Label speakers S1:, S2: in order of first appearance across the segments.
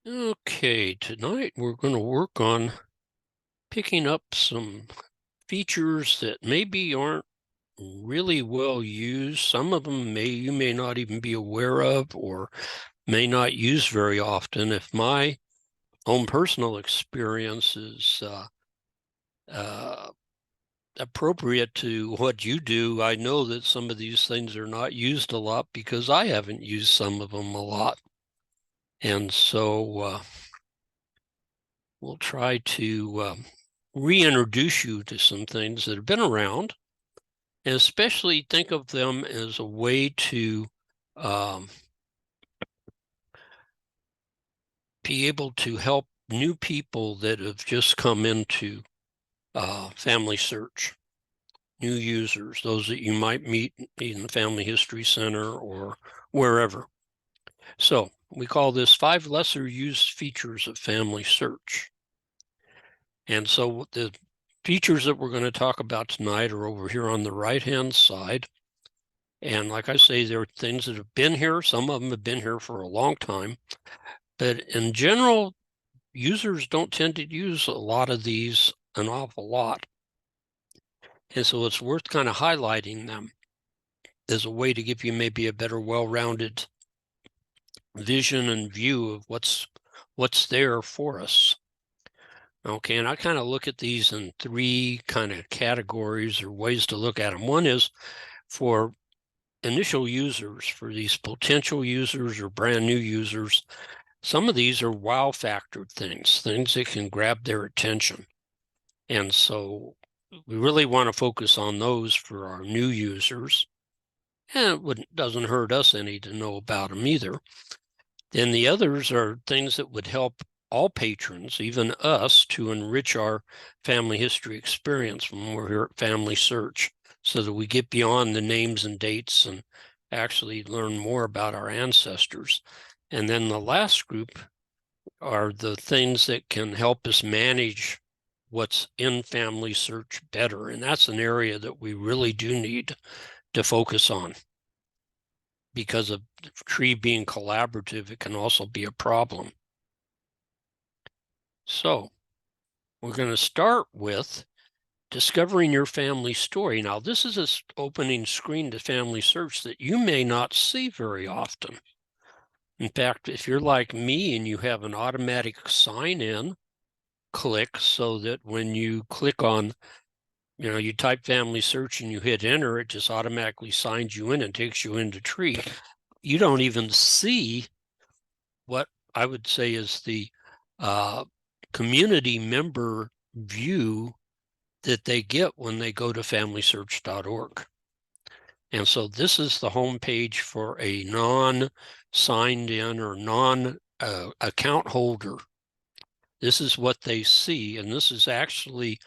S1: Okay, tonight we're going to work on picking up some features that maybe aren't really well used. Some of them you may not even be aware of or may not use very often. If my own personal experience is uh, appropriate to what you do, I know that some of these things are not used a lot because I haven't used some of them a lot. And so we'll try to reintroduce you to some things that have been around, and especially think of them as a way to um, be able to help new people that have just come into FamilySearch, new users, those that you might meet in the Family History Center or wherever. So we call this 5 lesser used features of FamilySearch. And so the features that we're going to talk about tonight are over here on the right-hand side. And like I say, there are things that have been here. Some of them have been here for a long time. But in general, users don't tend to use a lot of these an awful lot. And so it's worth kind of highlighting them as a way to give you maybe a better, well-rounded vision and view of what's there for us. Okay, and I kind of look at these in 3 kind of categories or ways to look at them. One is for initial users, for these potential users or brand new users. Some of these are wow factor things that can grab their attention. And so we really want to focus on those for our new users. And it doesn't hurt us any to know about them either. Then the others are things that would help all patrons, even us, to enrich our family history experience when we're here at FamilySearch, so that we get beyond the names and dates and actually learn more about our ancestors. And then the last group are the things that can help us manage what's in FamilySearch better. And that's an area that we really do need to focus on, because of the tree being collaborative, it can also be a problem. So we're going to start with discovering your family story. Now, this is an opening screen to FamilySearch that you may not see very often. In fact, if you're like me and you have an automatic sign-in click, so that when you click on, you type FamilySearch and you hit enter, it just automatically signs you in and takes you into Tree. You don't even see what I would say is the community member view that they get when they go to FamilySearch.org. And so this is the home page for a non-signed in or non-account holder. This is what they see, and this is actually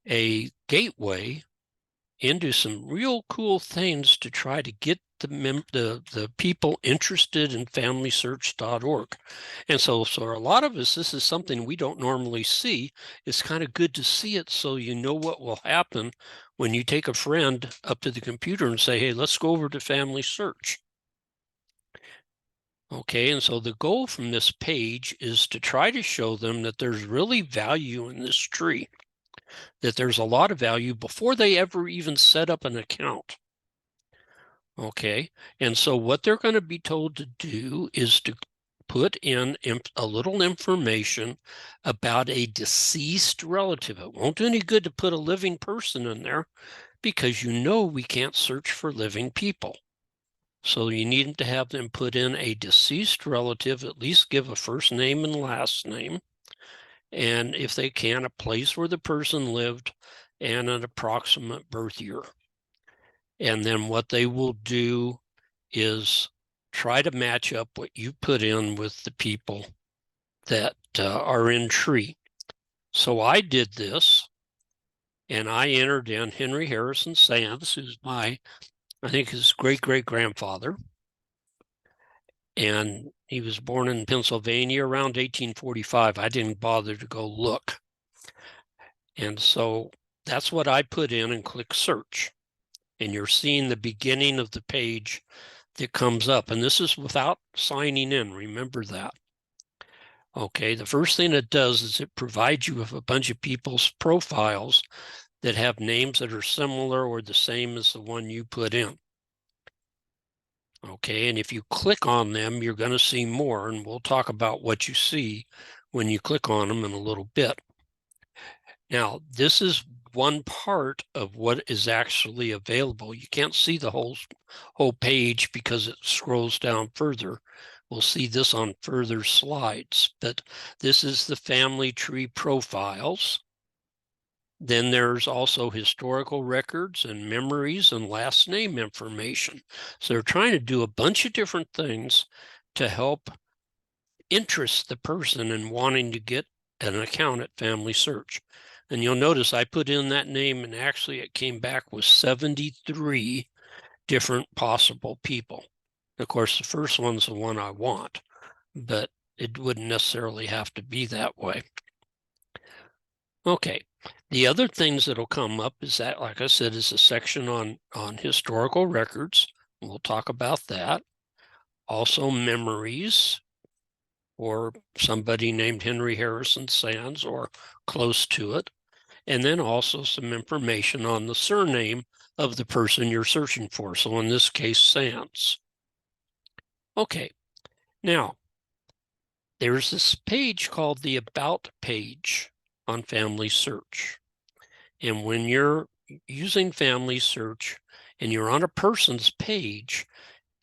S1: a gateway into some real cool things to try to get the people interested in FamilySearch.org. And so for a lot of us, this is something we don't normally see. It's kind of good to see it, so you know what will happen when you take a friend up to the computer and say, hey, let's go over to FamilySearch. Okay, and so the goal from this page is to try to show them that there's really value in this tree, that there's a lot of value before they ever even set up an account. Okay, and so what they're going to be told to do is to put in a little information about a deceased relative. It won't do any good to put a living person in there, because we can't search for living people. So you need to have them put in a deceased relative, at least give a first name and last name, and if they can, a place where the person lived and an approximate birth year. And then what they will do is try to match up what you put in with the people that are in Tree. So I did this, and I entered in Henry Harrison Sands, who's I think his great-great-grandfather. And he was born in Pennsylvania around 1845. I didn't bother to go look. And so that's what I put in and click search. And you're seeing the beginning of the page that comes up. And this is without signing in, remember that. Okay, the first thing it does is it provides you with a bunch of people's profiles that have names that are similar or the same as the one you put in. Okay, and if you click on them, you're going to see more, and we'll talk about what you see when you click on them in a little bit. Now, this is one part of what is actually available. You can't see the whole page because it scrolls down further. We'll see this on further slides, but this is the family tree profiles. Then there's also historical records and memories and last name information. So they're trying to do a bunch of different things to help interest the person in wanting to get an account at FamilySearch. And you'll notice I put in that name and actually it came back with 73 different possible people. Of course, the first one's the one I want, but it wouldn't necessarily have to be that way. Okay, the other things that'll come up is that, like I said, is a section on historical records. We'll talk about that. Also memories, or somebody named Henry Harrison Sands or close to it. And then also some information on the surname of the person you're searching for. So in this case, Sands. Okay, now there's this page called the About page on FamilySearch. And when you're using FamilySearch and you're on a person's page,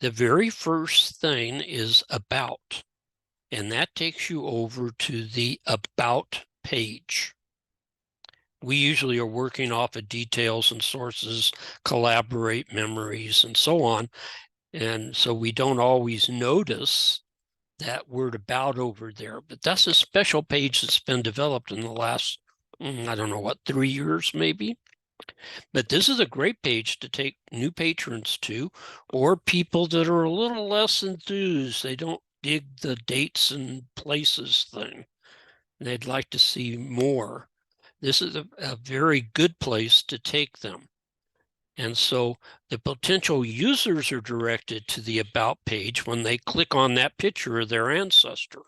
S1: the very first thing is About. And that takes you over to the About page. We usually are working off of details and sources, collaborate, memories, and so on. And so we don't always notice that word About over there. But that's a special page that's been developed in the last, I don't know what, 3 years maybe. But this is a great page to take new patrons to, or people that are a little less enthused. They don't dig the dates and places thing. They'd like to see more. This is a very good place to take them. And so the potential users are directed to the About page when they click on that picture of their ancestor.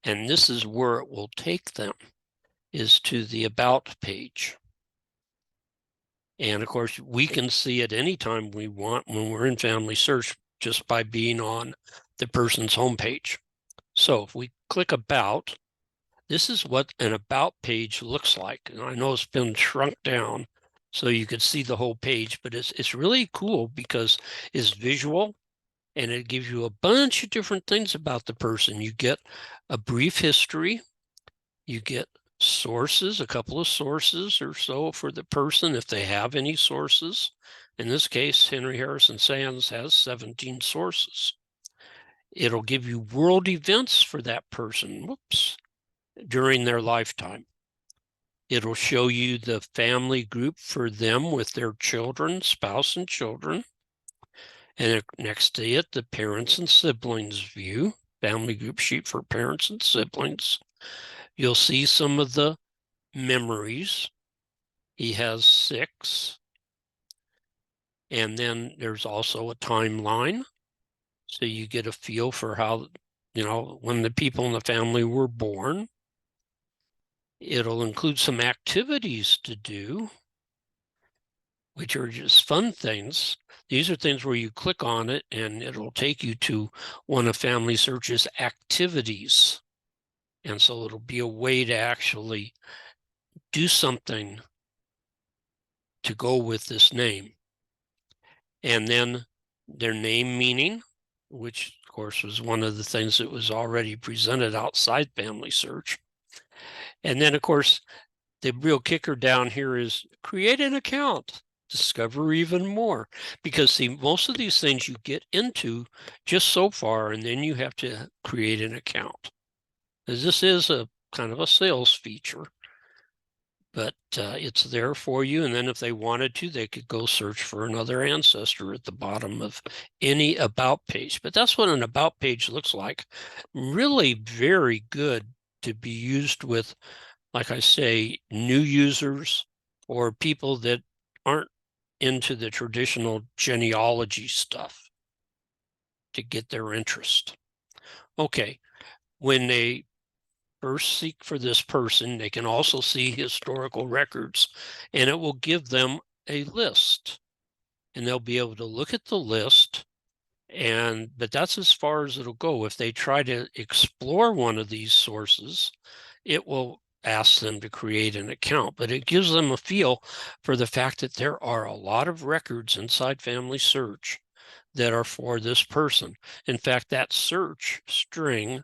S1: And this is where it will take them, is to the About page. And of course, we can see it anytime we want when we're in FamilySearch just by being on the person's homepage. So if we click About, this is what an About page looks like. And I know it's been shrunk down so you could see the whole page, but it's really cool because it's visual and it gives you a bunch of different things about the person. You get a brief history, you get sources, a couple of sources or so for the person if they have any sources. In this case, Henry Harrison Sands has 17 sources. It'll give you world events for that person, during their lifetime. It'll show you the family group for them with their children, spouse and children. And next to it, the parents and siblings view, family group sheet for parents and siblings. You'll see some of the memories. He has 6. And then there's also a timeline. So you get a feel for how, when the people in the family were born. It'll include some activities to do, which are just fun things. These are things where you click on it and it'll take you to one of FamilySearch's activities. And so it'll be a way to actually do something to go with this name. And then their name meaning, which of course was one of the things that was already presented outside FamilySearch. And then of course, the real kicker down here is create an account, discover even more. Because see, most of these things you get into just so far, and then you have to create an account. Because this is a kind of a sales feature, but it's there for you. And then if they wanted to, they could go search for another ancestor at the bottom of any About page. But that's what an About page looks like. Really very good to be used with, like I say, new users or people that aren't into the traditional genealogy stuff to get their interest. Okay, when a first seek for this person. They can also see historical records, and it will give them a list. And they'll be able to look at the list, but that's as far as it'll go. If they try to explore one of these sources, it will ask them to create an account, but it gives them a feel for the fact that there are a lot of records inside FamilySearch that are for this person. In fact, that search string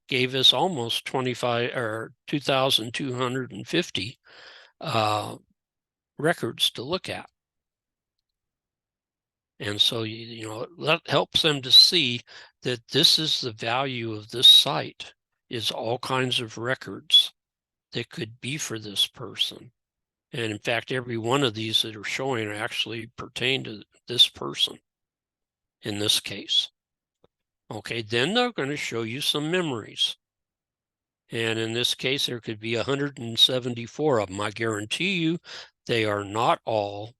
S1: gave us almost 2,250 records to look at. And so, that helps them to see that this is the value of this site, is all kinds of records that could be for this person. And in fact, every one of these that are showing actually pertain to this person in this case. Okay, then they're going to show you some memories. And in this case, there could be 174 of them. I guarantee you they are not all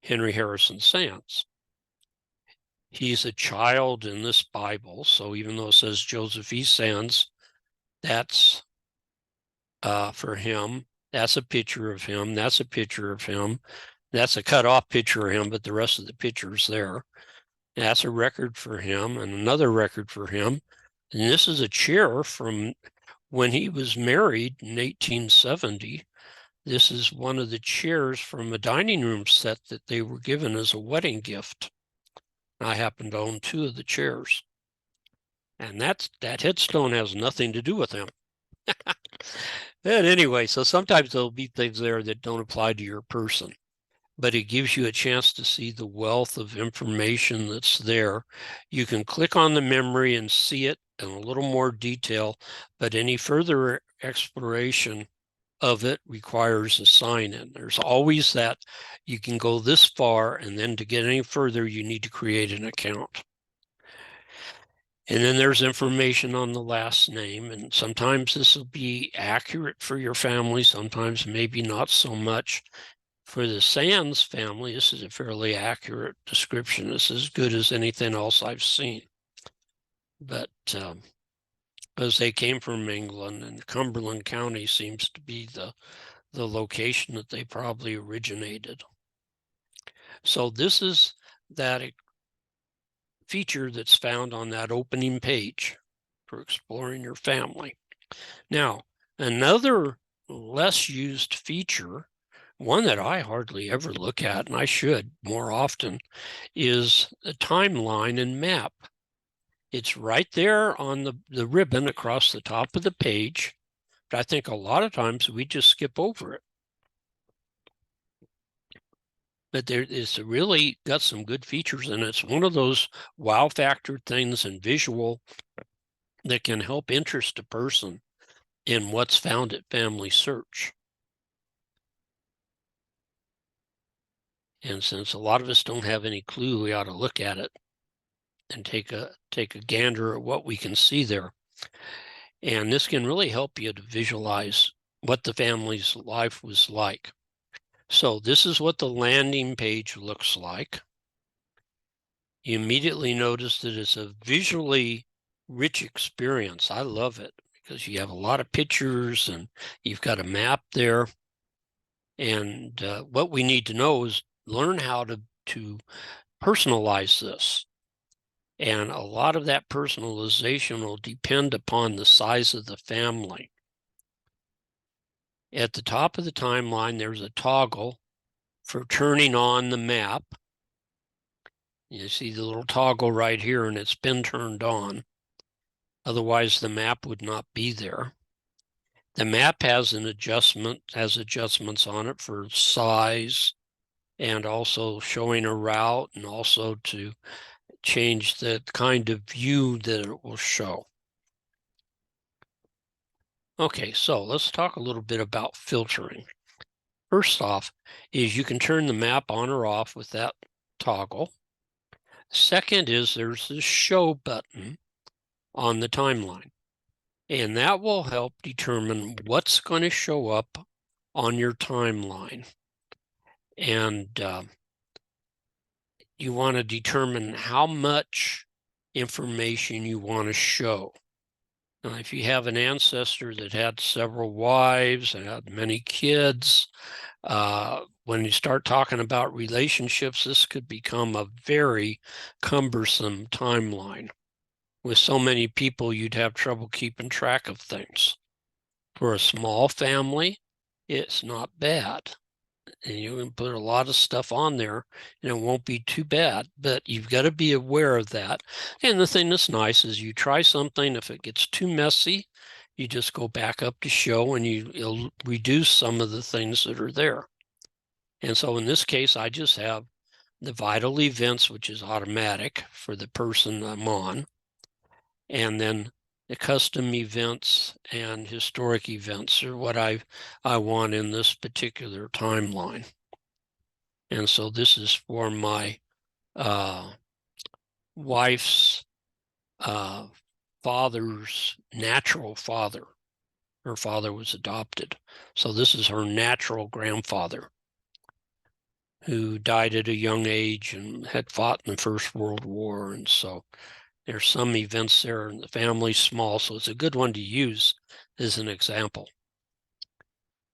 S1: Henry Harrison Sands. He's a child in this Bible, so even though it says Joseph E. Sands, that's for him. That's a picture of him. That's a picture of him. That's a cut-off picture of him, but the rest of the picture's there. That's a record for him and another record for him. And this is a chair from when he was married in 1870. This is one of the chairs from a dining room set that they were given as a wedding gift. I happen to own 2 of the chairs. And that headstone has nothing to do with him. But anyway, so sometimes there'll be things there that don't apply to your person, but it gives you a chance to see the wealth of information that's there. You can click on the memory and see it in a little more detail, but any further exploration of it requires a sign-in. There's always that you can go this far, and then to get any further, you need to create an account. And then there's information on the last name, and sometimes this will be accurate for your family, sometimes maybe not so much. For the Sands family, this is a fairly accurate description. This is as good as anything else I've seen. But because they came from England, and Cumberland County seems to be the location that they probably originated. So this is that feature that's found on that opening page for exploring your family. Now, another less used feature, one that I hardly ever look at, and I should more often, is a timeline and map. It's right there on the ribbon across the top of the page, but I think a lot of times we just skip over it. But it's really got some good features, and it's one of those wow factor things and visual that can help interest a person in what's found at FamilySearch. And since a lot of us don't have any clue, we ought to look at it and take a gander at what we can see there. And this can really help you to visualize what the family's life was like. So this is what the landing page looks like. You immediately notice that it's a visually rich experience. I love it because you have a lot of pictures and you've got a map there. And what we need to know is learn how to personalize this. And a lot of that personalization will depend upon the size of the family. At the top of the timeline, there's a toggle for turning on the map. You see the little toggle right here, and it's been turned on. Otherwise, the map would not be there. The map has adjustments on it for size and also showing a route, and also to change the kind of view that it will show. Okay, so let's talk a little bit about filtering. First off is you can turn the map on or off with that toggle. Second is there's this show button on the timeline, and that will help determine what's going to show up on your timeline. And you want to determine how much information you want to show. Now, if you have an ancestor that had several wives and had many kids, when you start talking about relationships, this could become a very cumbersome timeline. With so many people, you'd have trouble keeping track of things. For a small family, it's not bad. And you can put a lot of stuff on there and it won't be too bad, but you've got to be aware of that. And the thing that's nice is you try something, if it gets too messy, you just go back up to show and you'll reduce some of the things that are there. And so in this case, I just have the vital events, which is automatic for the person I'm on, and then the custom events and historic events are what I want in this particular timeline. And so this is for my wife's father's natural father. Her father was adopted. So this is her natural grandfather who died at a young age and had fought in the First World War. And so there's some events there, and the family's small, so it's a good one to use as an example.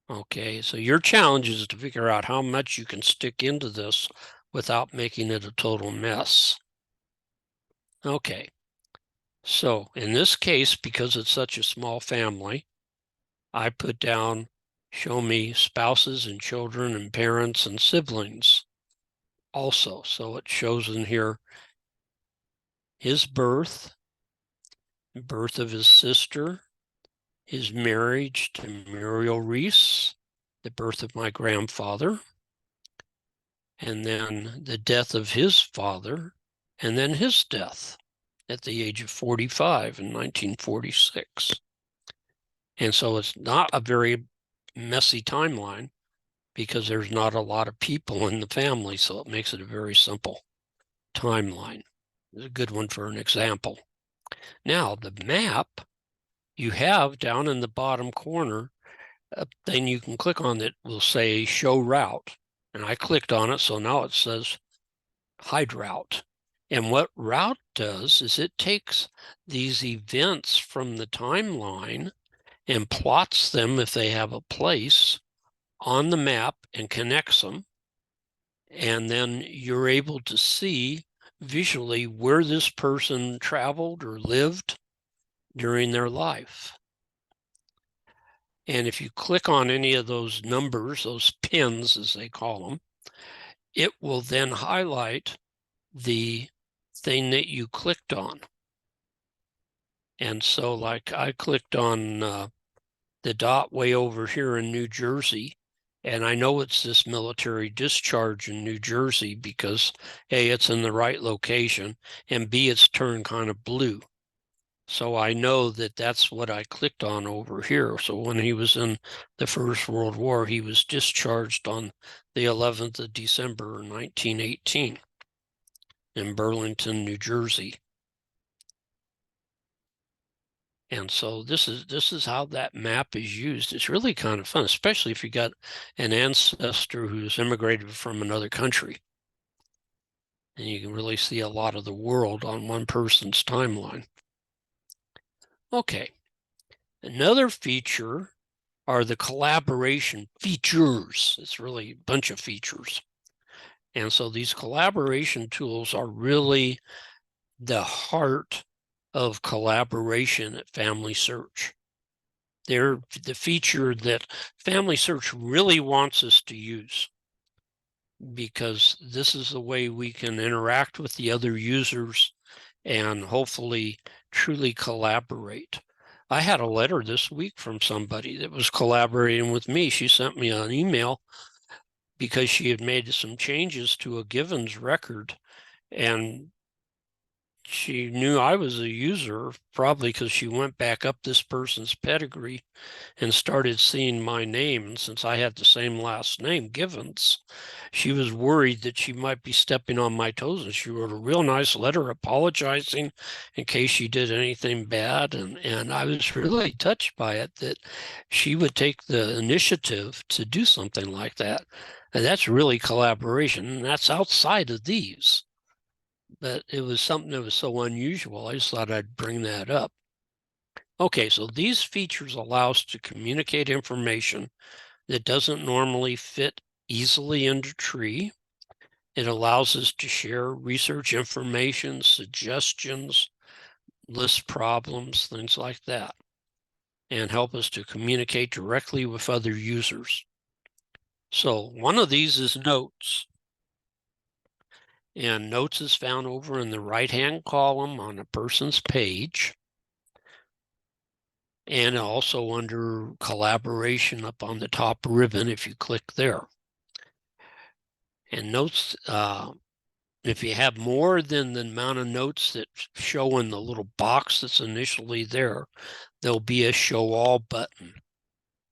S1: Okay, so your challenge is to figure out how much you can stick into this without making it a total mess. Okay, so in this case, because it's such a small family, I put down, show me spouses and children and parents and siblings also. So it shows in here his birth of his sister, his marriage to Muriel Reese, the birth of my grandfather, and then the death of his father, and then his death at the age of 45 in 1946. And so it's not a very messy timeline because there's not a lot of people in the family, so it makes it a very simple timeline. It's a good one for an example. Now, the map, you have down in the bottom corner a thing you can click on that will say show route. And I clicked on it, so now it says hide route. And what route does is it takes these events from the timeline and plots them if they have a place on the map and connects them. And then you're able to see visually where this person traveled or lived during their life. And if you click on any of those numbers, those pins as they call them, it will then highlight the thing that you clicked on. And so like I clicked on the dot way over here in New Jersey, and I know it's this military discharge in New Jersey because A, it's in the right location, and B, it's turned kind of blue. So I know that that's what I clicked on over here. So when he was in the First World War, he was discharged on the 11th of December, 1918 in Burlington, New Jersey. And so this is how that map is used. It's really kind of fun, especially if you got an ancestor who's immigrated from another country. And you can really see a lot of the world on one person's timeline. Okay, another feature are the collaboration features. It's really a bunch of features. And so these collaboration tools are really the heart of collaboration at FamilySearch. They're the feature that FamilySearch really wants us to use because this is the way we can interact with the other users and hopefully truly collaborate. I had a letter this week from somebody that was collaborating with me. She sent me an email because she had made some changes to a Givens record, and she knew I was a user, probably because she went back up this person's pedigree and started seeing my name. And since I had the same last name, Givens, she was worried that she might be stepping on my toes. And she wrote a real nice letter apologizing in case she did anything bad. And I was really touched by it that she would take the initiative to do something like that. And that's really collaboration. And that's outside of these. But it was something that was so unusual. I just thought I'd bring that up. Okay, so these features allow us to communicate information that doesn't normally fit easily into tree. It allows us to share research information, suggestions, list problems, things like that, and help us to communicate directly with other users. So one of these is notes. And notes is found over in the right-hand column on a person's page. And also under collaboration up on the top ribbon if you click there. And notes, if you have more than the amount of notes that show in the little box that's initially there, there'll be a show all button.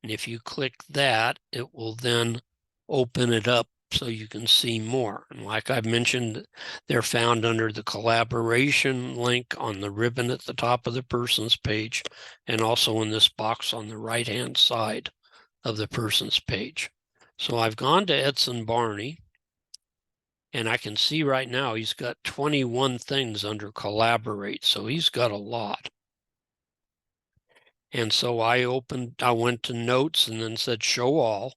S1: And if you click that, it will then open it up so you can see more. And like I've mentioned, they're found under the collaboration link on the ribbon at the top of the person's page, and also in this box on the right-hand side of the person's page. So I've gone to Edson Barney, and I can see right now he's got 21 things under collaborate, so he's got a lot. And so I went to notes and then said show all.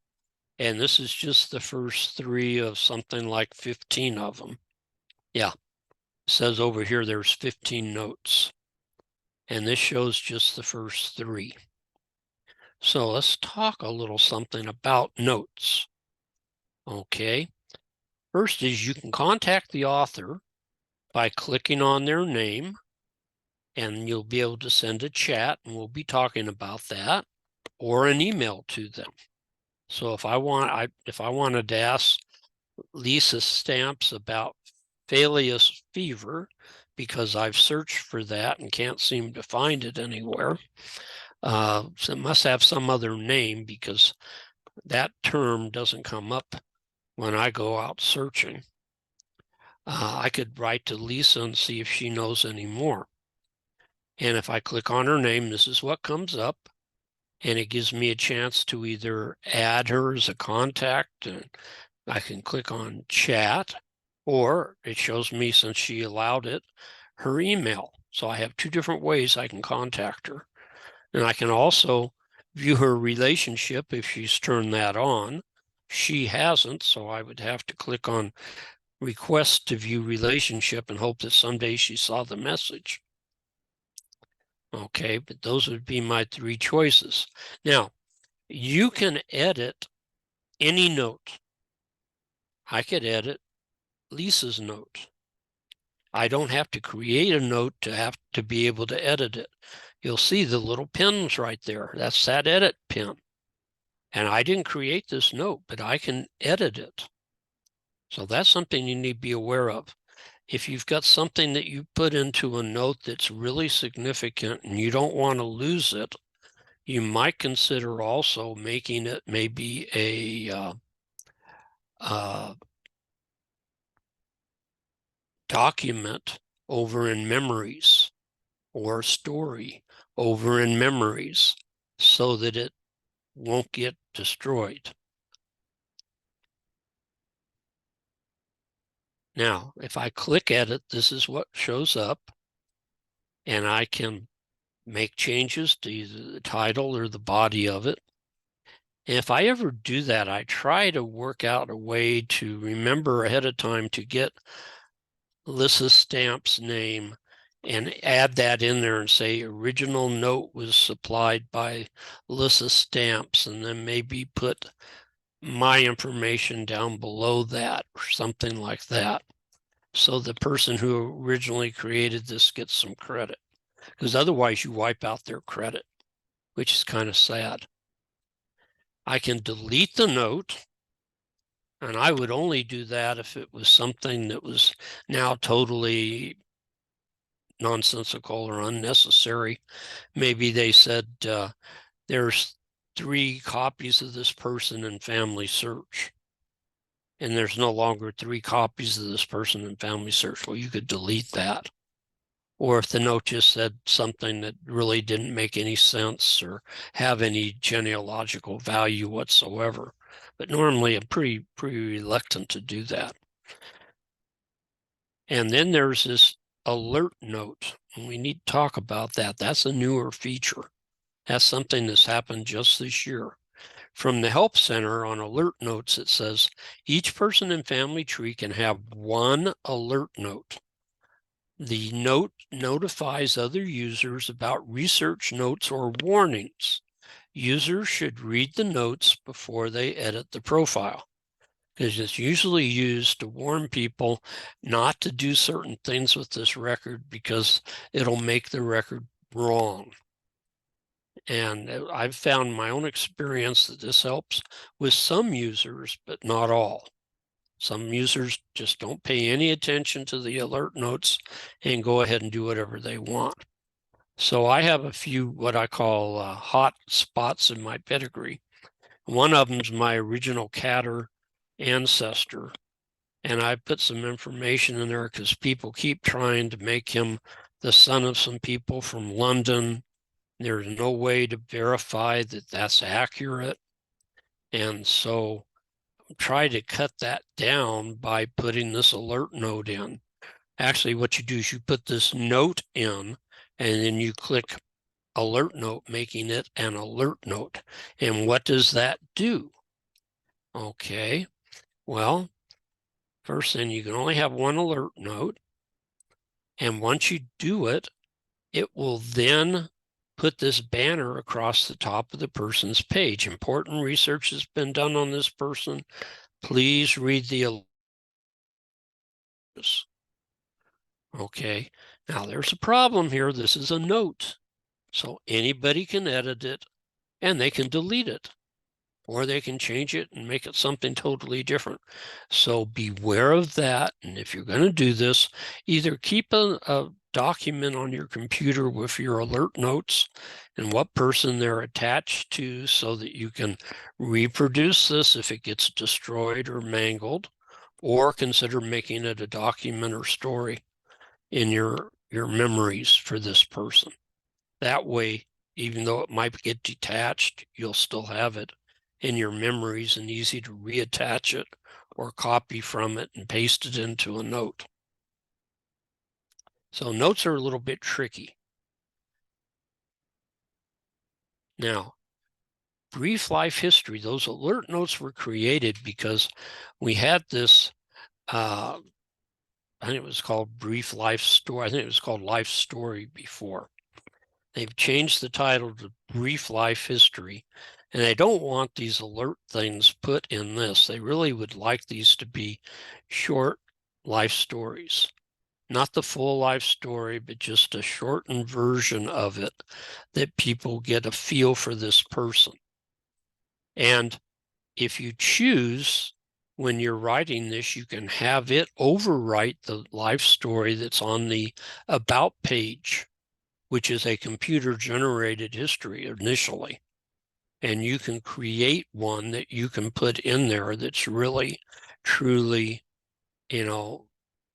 S1: And this is just the first 3 of something like 15 of them. Yeah, it says over here there's 15 notes. And this shows just the first 3. So let's talk a little something about notes. Okay, first is you can contact the author by clicking on their name, and you'll be able to send a chat, and we'll be talking about that, or an email to them. So if I wanted to ask Lisa Stamps about Phaleus fever, because I've searched for that and can't seem to find it anywhere. So it must have some other name because that term doesn't come up when I go out searching. I could write to Lisa and see if she knows any more. And if I click on her name, this is what comes up. And it gives me a chance to either add her as a contact, and I can click on chat, or it shows me, since she allowed it, her email. So I have 2 different ways I can contact her. And I can also view her relationship if she's turned that on. She hasn't, so I would have to click on request to view relationship and hope that someday she saw the message. Okay, but those would be my 3 choices. Now, you can edit any note. I could edit Lisa's note. I don't have to create a note to be able to edit it. You'll see the little pins right there. That's that edit pin. And I didn't create this note, but I can edit it. So that's something you need to be aware of. If you've got something that you put into a note that's really significant and you don't want to lose it, you might consider also making it maybe a document over in memories, or story over in memories, so that it won't get destroyed. Now, if I click edit, this is what shows up, and I can make changes to either the title or the body of it. And if I ever do that, I try to work out a way to remember ahead of time to get Lisa Stamp's name and add that in there and say original note was supplied by Lisa Stamps, and then maybe put my information down below that or something like that. So the person who originally created this gets some credit, because otherwise you wipe out their credit, which is kind of sad. I can delete the note, and I would only do that if it was something that was now totally nonsensical or unnecessary. Maybe they said there's 3 copies of this person in FamilySearch, and there's no longer 3 copies of this person in FamilySearch. Well, you could delete that. Or if the note just said something that really didn't make any sense or have any genealogical value whatsoever. But normally I'm pretty reluctant to do that. And then there's this alert note. and we need to talk about that. That's a newer feature. That's something that's happened just this year. From the Help Center on alert notes, it says each person in Family Tree can have one alert note. The note notifies other users about research notes or warnings. Users should read the notes before they edit the profile, because it's usually used to warn people not to do certain things with this record because it'll make the record wrong. And I've found my own experience that this helps with some users, but not all. Some users just don't pay any attention to the alert notes and go ahead and do whatever they want. So I have a few what I call hot spots in my pedigree. One of them is my original Catter ancestor. And I put some information in there because people keep trying to make him the son of some people from London. There's no way to verify that that's accurate. And so try to cut that down by putting this alert note in. Actually, what you do is you put this note in, and then you click alert note, making it an alert note. And what does that do? Okay, well, first thing, you can only have one alert note. And once you do it, it will then put this banner across the top of the person's page. Important research has been done on this person. Please read the alerts. Okay, now there's a problem here. This is a note. So anybody can edit it and they can delete it, or they can change it and make it something totally different. So beware of that. And if you're going to do this, either keep a document on your computer with your alert notes and what person they're attached to so that you can reproduce this if it gets destroyed or mangled, or consider making it a document or story in your memories for this person. That way, even though it might get detached, you'll still have it in your memories and easy to reattach it or copy from it and paste it into a note. So notes are a little bit tricky. Now, brief life history, those alert notes were created because we had this, I think it was called Brief Life Story. I think it was called Life Story before. They've changed the title to Brief Life History, and they don't want these alert things put in this. They really would like these to be short life stories. Not the full life story, but just a shortened version of it that people get a feel for this person. And if you choose, when you're writing this, you can have it overwrite the life story that's on the About page, which is a computer-generated history initially. And you can create one that you can put in there that's really, truly,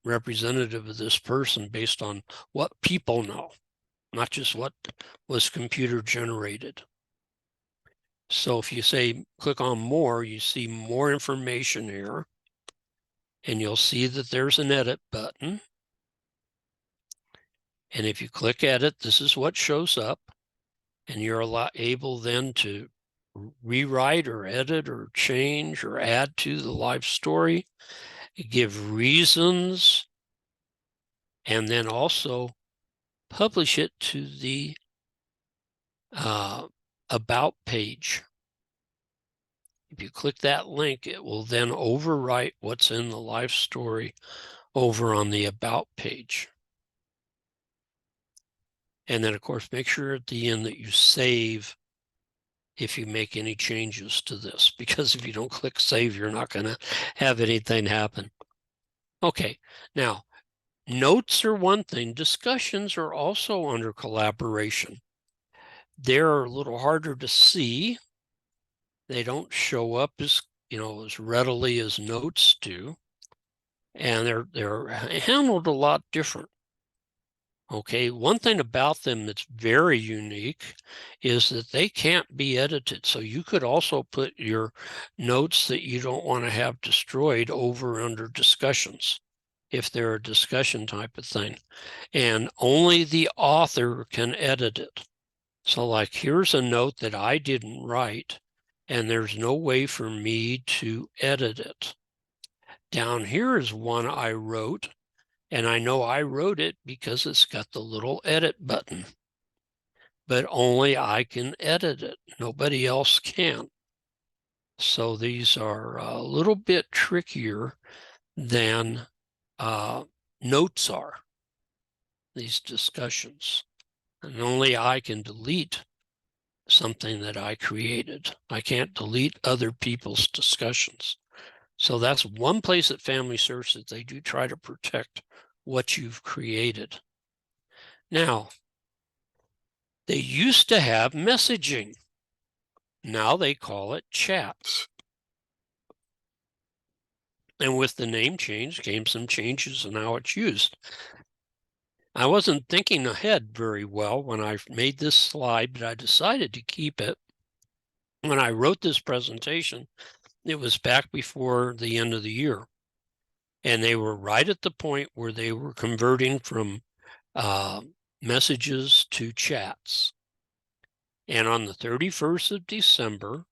S1: representative of this person based on what people know, not just what was computer-generated. So if you say, click on more, you see more information here. And you'll see that there's an edit button. And if you click edit, this is what shows up. And you're able then to rewrite or edit or change or add to the life story, give reasons, and then also publish it to the About page. If you click that link, it will then overwrite what's in the life story over on the About page. And then, of course, make sure at the end that you save if you make any changes to this, because if you don't click save, you're not going to have anything happen. Okay, now, notes are one thing. Discussions are also under collaboration. They're a little harder to see. They don't show up as readily as notes do, and they're handled a lot different. Okay, one thing about them that's very unique is that they can't be edited. So you could also put your notes that you don't want to have destroyed over under discussions if they're a discussion type of thing. And only the author can edit it. So like, here's a note that I didn't write, and there's no way for me to edit it. Down here is one I wrote, and I know I wrote it because it's got the little edit button. But only I can edit it. Nobody else can. So these are a little bit trickier than notes are, these discussions. And only I can delete something that I created. I can't delete other people's discussions. So that's one place at FamilySearch that they do try to protect what you've created. Now, they used to have messaging. Now they call it chats. And with the name change came some changes in how it's used. I wasn't thinking ahead very well when I made this slide, but I decided to keep it. When I wrote this presentation, it was back before the end of the year. And they were right at the point where they were converting from messages to chats. And on the 31st of December,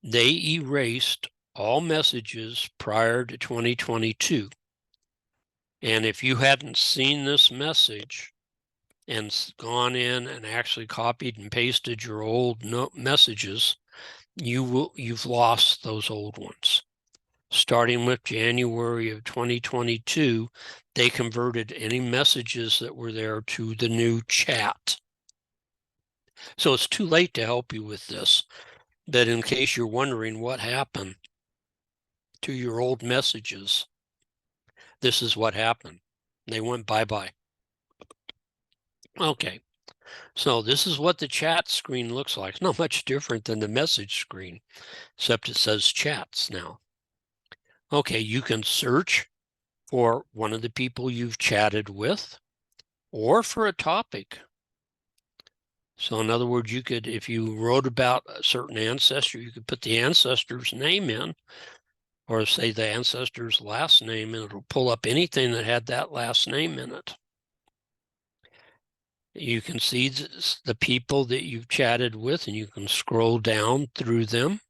S1: they erased all messages prior to 2022. And if you hadn't seen this message and gone in and actually copied and pasted your old messages, you've lost those old ones. Starting with January of 2022, they converted any messages that were there to the new chat. So it's too late to help you with this, but in case you're wondering what happened to your old messages, this is what happened. They went bye-bye. Okay, so this is what the chat screen looks like. It's not much different than the message screen, except it says chats now. Okay, you can search for one of the people you've chatted with or for a topic. So in other words, you could, if you wrote about a certain ancestor, you could put the ancestor's name in, or say the ancestor's last name, and it'll pull up anything that had that last name in it. You can see the people that you've chatted with, and you can scroll down through them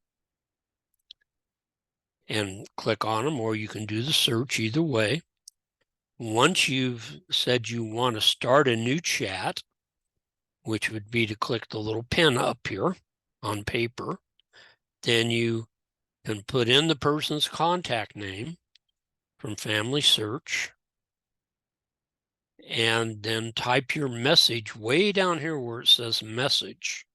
S1: and click on them, or you can do the search either way. Once you've said you want to start a new chat, which would be to click the little pen up here on paper, then you can put in the person's contact name from FamilySearch, and then type your message way down here where it says message.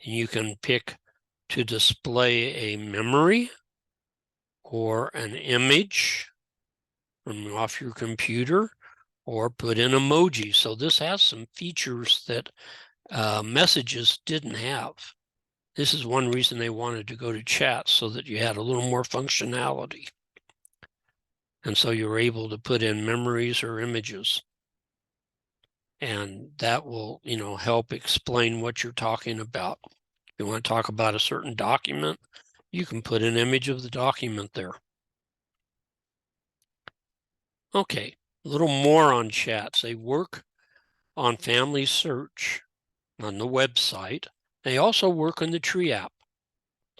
S1: And you can pick to display a memory or an image from off your computer, or put in emoji. So this has some features that messages didn't have. This is one reason they wanted to go to chat, so that you had a little more functionality. And so you're able to put in memories or images. And that will, help explain what you're talking about. If you want to talk about a certain document, you can put an image of the document there. Okay, a little more on chats. They work on FamilySearch on the website. They also work on the Tree app.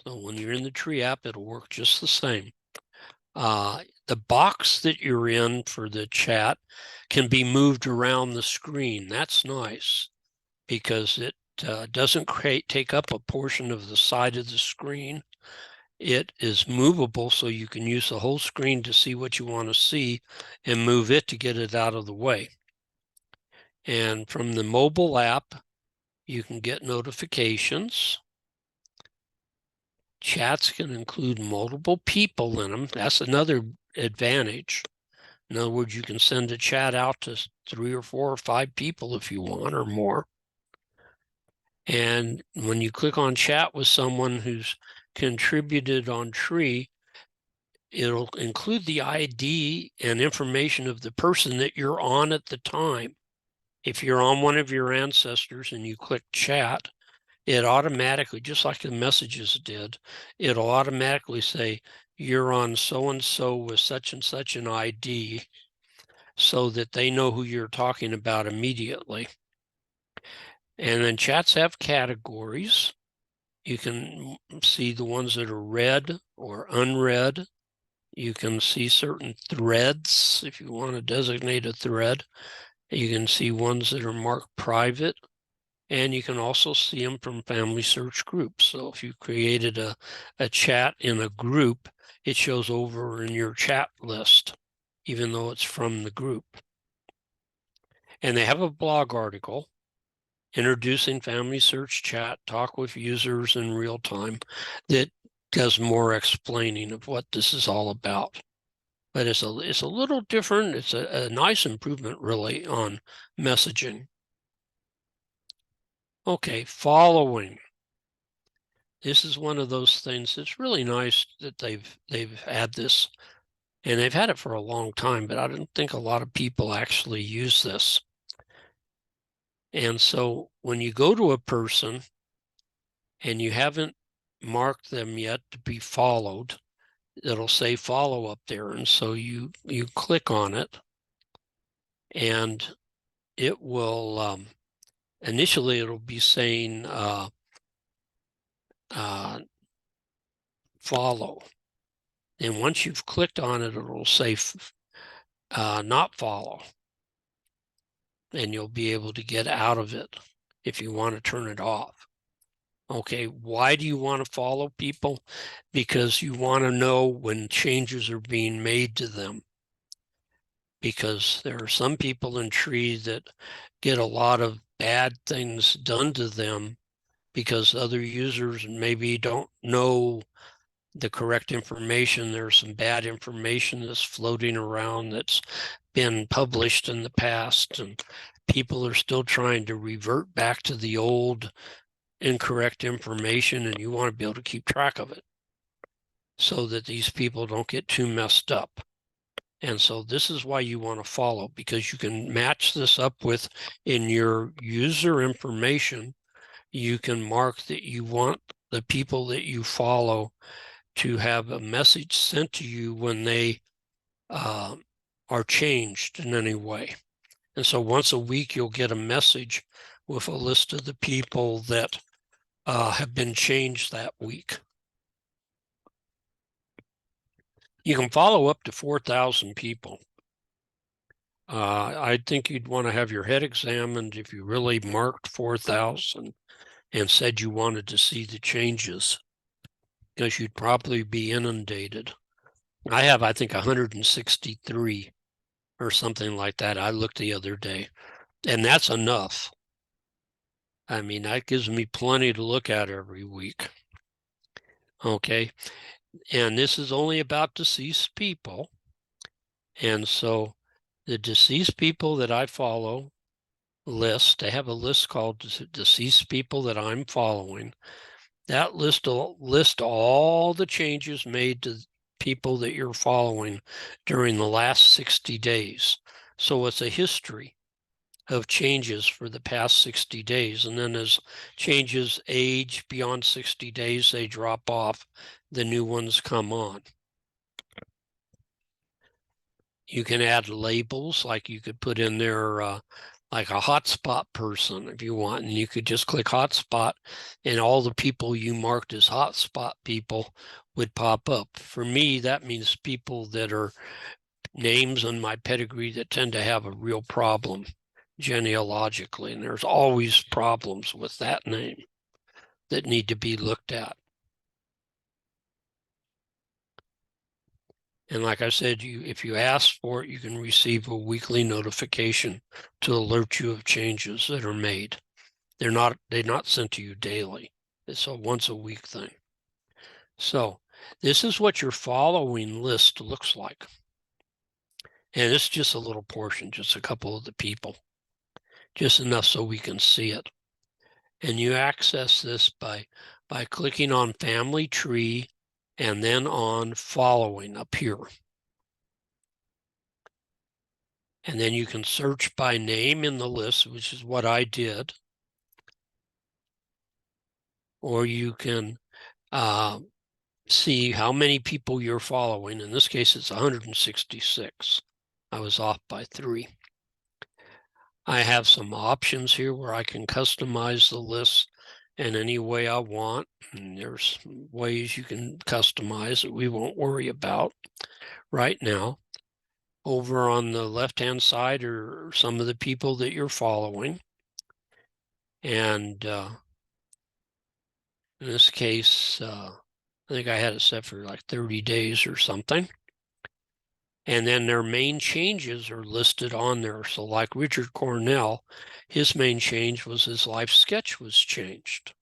S1: So when you're in the Tree app, it'll work just the same. The box that you're in for the chat can be moved around the screen. That's nice because it doesn't take up a portion of the side of the screen. It is movable, so you can use the whole screen to see what you want to see and move it to get it out of the way. And from the mobile app, you can get notifications. Chats can include multiple people in them. That's another advantage. In other words, you can send a chat out to 3 or 4 or 5 people if you want, or more. And when you click on chat with someone who's contributed on Tree, it'll include the ID and information of the person that you're on at the time. If you're on one of your ancestors and you click chat, it automatically, just like the messages did, it'll automatically say, you're on so-and-so with such and such an ID, so that they know who you're talking about immediately. And then chats have categories. You can see the ones that are read or unread. You can see certain threads if you want to designate a thread. You can see ones that are marked private, and you can also see them from FamilySearch groups. So if you created a chat in a group, it shows over in your chat list, even though it's from the group. And they have a blog article, Introducing FamilySearch Chat, Talk with Users in Real Time, that does more explaining of what this is all about. But it's a little different. It's a nice improvement, really, on messaging. Okay, following. This is one of those things that's really nice that they've had this, and they've had it for a long time, but I don't think a lot of people actually use this. And so when you go to a person and you haven't marked them yet to be followed, it'll say follow up there. And so you click on it, and it will, initially it'll be saying follow. And once you've clicked on it, it'll say not follow. And you'll be able to get out of it if you want to turn it off. Okay, why do you want to follow people? Because you want to know when changes are being made to them. Because there are some people in Tree that get a lot of bad things done to them because other users maybe don't know the correct information. There's some bad information that's floating around that's been published in the past, and people are still trying to revert back to the old incorrect information, and you want to be able to keep track of it so that these people don't get too messed up. And so this is why you want to follow, because you can match this up with, in your user information, you can mark that you want the people that you follow to have a message sent to you when they are changed in any way. And so once a week, you'll get a message with a list of the people that have been changed that week. You can follow up to 4,000 people. I think you'd want to have your head examined if you really marked 4,000 and said you wanted to see the changes, because you'd probably be inundated. I have, I think, 163 or something like that. I looked the other day, and that's enough. I mean, that gives me plenty to look at every week. Okay, and this is only about deceased people. And so the deceased people that I follow list, I have a list called deceased people that I'm following. That list will list all the changes made to people that you're following during the last 60 days. So it's a history of changes for the past 60 days. And then as changes age beyond 60 days, they drop off, the new ones come on. You can add labels, like you could put in there like a hotspot person if you want, and you could just click hotspot and all the people you marked as hotspot people would pop up. For me, that means people that are names on my pedigree that tend to have a real problem genealogically, and there's always problems with that name that need to be looked at. And like I said, if you ask for it, you can receive a weekly notification to alert you of changes that are made. They're not sent to you daily. It's a once a week thing. So this is what your following list looks like. And it's just a little portion, just a couple of the people, just enough so we can see it. And you access this by clicking on Family Tree and then on Following up here. And then you can search by name in the list, which is what I did. Or you can see how many people you're following. In this case, it's 166. I was off by 3. I have some options here where I can customize the list in any way I want. And there's ways you can customize that we won't worry about right now. Over on the left-hand side are some of the people that you're following. And in this case, I think I had it set for like 30 days or something. And then their main changes are listed on there. So like Richard Cornell, his main change was his life sketch was changed.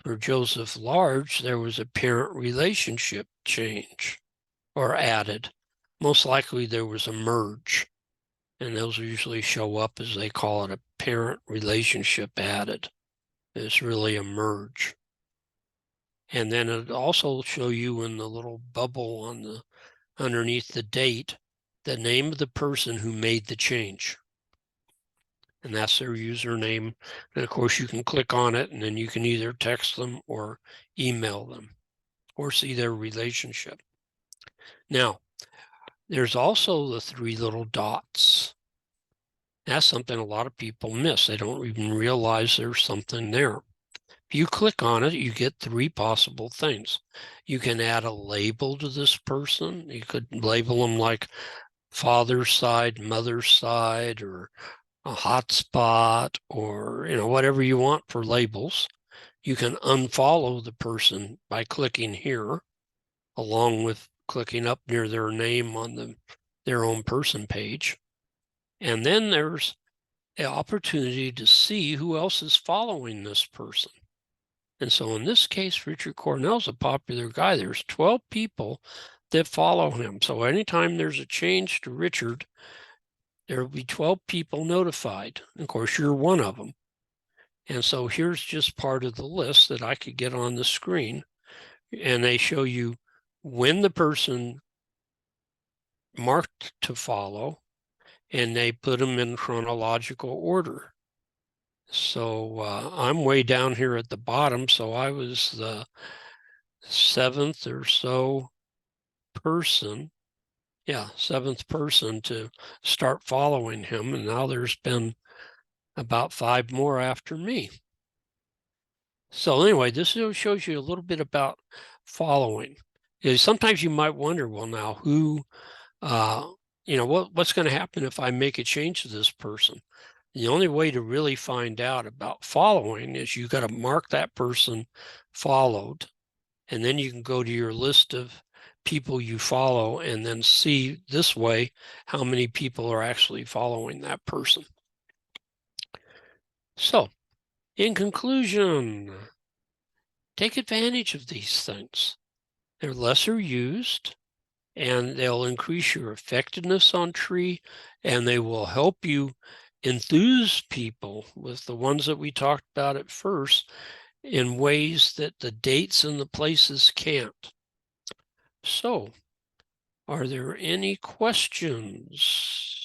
S1: For Joseph Large, there was a parent relationship change or added. Most likely there was a merge. And those usually show up as they call it a parent relationship added. It's really a merge. And then it also show you in the little bubble on the underneath the date, the name of the person who made the change. And that's their username. And of course, you can click on it and then you can either text them or email them or see their relationship. Now, there's also the 3 little dots. That's something a lot of people miss. They don't even realize there's something there. If you click on it, you get 3 possible things. You can add a label to this person. You could label them like father's side, mother's side, or a hotspot, or whatever you want for labels. You can unfollow the person by clicking here, along with clicking up near their name on their own person page. And then there's an opportunity to see who else is following this person. And so in this case, Richard Cornell's a popular guy. There's 12 people that follow him. So anytime there's a change to Richard, there will be 12 people notified. Of course, you're one of them. And so here's just part of the list that I could get on the screen. And they show you when the person marked to follow, and they put them in chronological order. So I'm way down here at the bottom. So I was the 7th or so person. Yeah, 7th person to start following him. And now there's been about 5 more after me. So anyway, this shows you a little bit about following. Sometimes you might wonder, well, now who, what's going to happen if I make a change to this person? The only way to really find out about following is you got to mark that person followed, and then you can go to your list of people you follow and then see this way how many people are actually following that person. So, in conclusion, take advantage of these things. They're lesser used, and they'll increase your effectiveness on tree, and they will help you enthuse people with the ones that we talked about at first in ways that the dates and the places can't. So, are there any questions?